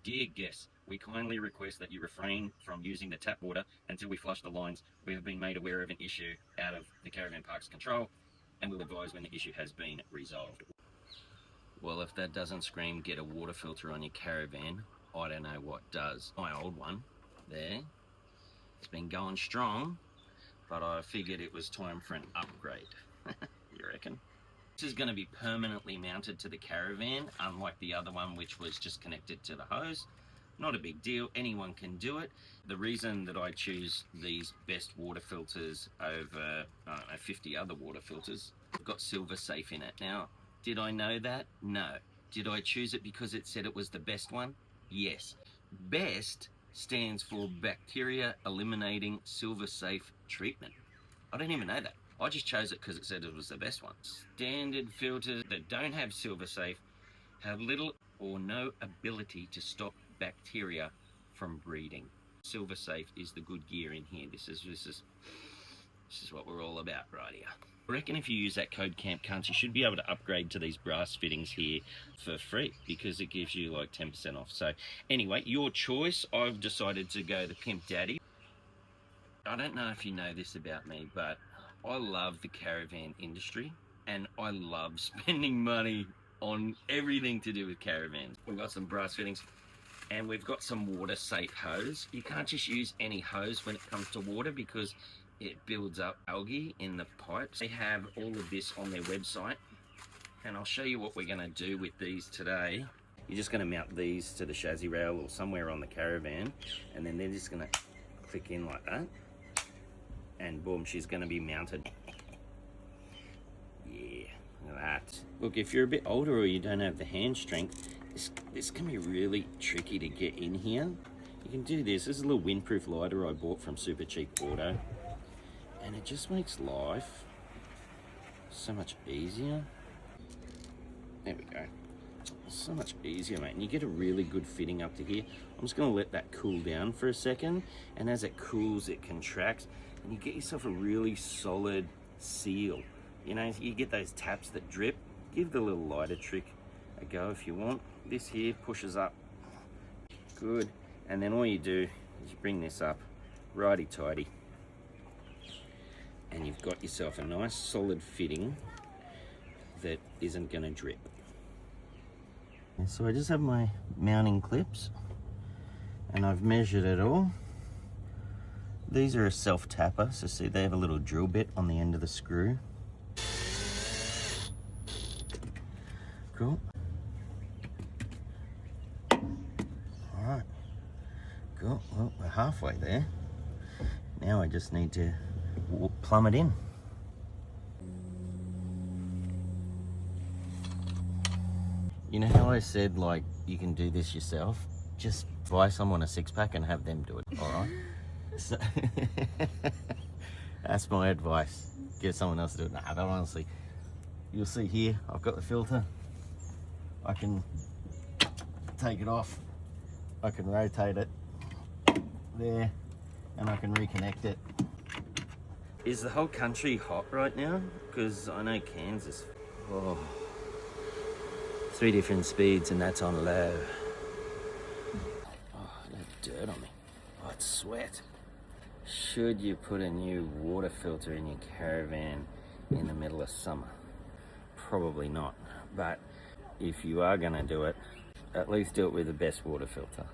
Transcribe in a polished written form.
Dear guests, we kindly request that you refrain from using the tap water until we flush the lines. We have been made aware of an issue out of the Caravan Park's control and will advise when the issue has been resolved. Well, if that doesn't scream get a water filter on your Caravan, I don't know what does. My old one, there, it's been going strong, but I figured it was time for an upgrade. You reckon? This is going to be permanently mounted to the Caravan, unlike the other one which was just connected to the hose. Not a big deal, anyone can do it. The reason that I choose these best water filters over, I don't know, 50 other water filters, I've got Silver Safe in it. Now, did I know that? No. Did I choose it because it said it was the best one? Yes. Best stands for Bacteria Eliminating Silver Safe Treatment. I don't even know that. I just chose it because it said it was the best one. Standard filters that don't have Silver Safe have little or no ability to stop bacteria from breeding. Silver Safe is the good gear in here. This is what we're all about right here. I reckon if you use that code Camp Cunts, you should be able to upgrade to these brass fittings here for free because it gives you like 10% off. So anyway, your choice. I've decided to go the Pimp Daddy. I don't know if you know this about me, but I love the caravan industry and I love spending money on everything to do with caravans. We've got some brass fittings and we've got some water safe hose. You can't just use any hose when it comes to water because it builds up algae in the pipes. They have all of this on their website and I'll show you what we're going to do with these today. You're just going to mount these to the chassis rail or somewhere on the caravan and then they're just going to click in like that. And boom, she's going to be mounted. Yeah, look at that. Look, if you're a bit older or you don't have the hand strength, this can be really tricky to get in here. You can do this. This is a little windproof lighter I bought from Super Cheap Auto. And it just makes life so much easier. There we go. So much easier, mate. And you get a really good fitting up to here. I'm just going to let that cool down for a second. And as it cools, it contracts. And you get yourself a really solid seal. You know, you get those taps that drip. Give the little lighter trick a go if you want. This here pushes up. Good. And then all you do is you bring this up righty-tighty. And you've got yourself a nice solid fitting that isn't going to drip. So I just have my mounting clips and I've measured it all. These are a self-tapper, so see they have a little drill bit on the end of the screw. Cool. Alright, cool, well we're halfway there. Now I just need to plumb it in. You know how I said like you can do this yourself? Just buy someone a 6-pack and have them do it, alright? So that's my advice. Get someone else to do it. Nah, but honestly, you'll see here, I've got the filter. I can take it off. I can rotate it there and I can reconnect it. Is the whole country hot right now? Because I know Kansas. Oh. 3 different speeds and that's on low. Oh, that dirt on me. Oh, it's sweat. Should you put a new water filter in your Caravan in the middle of summer? Probably not. But if you are going to do it, at least do it with the best water filter.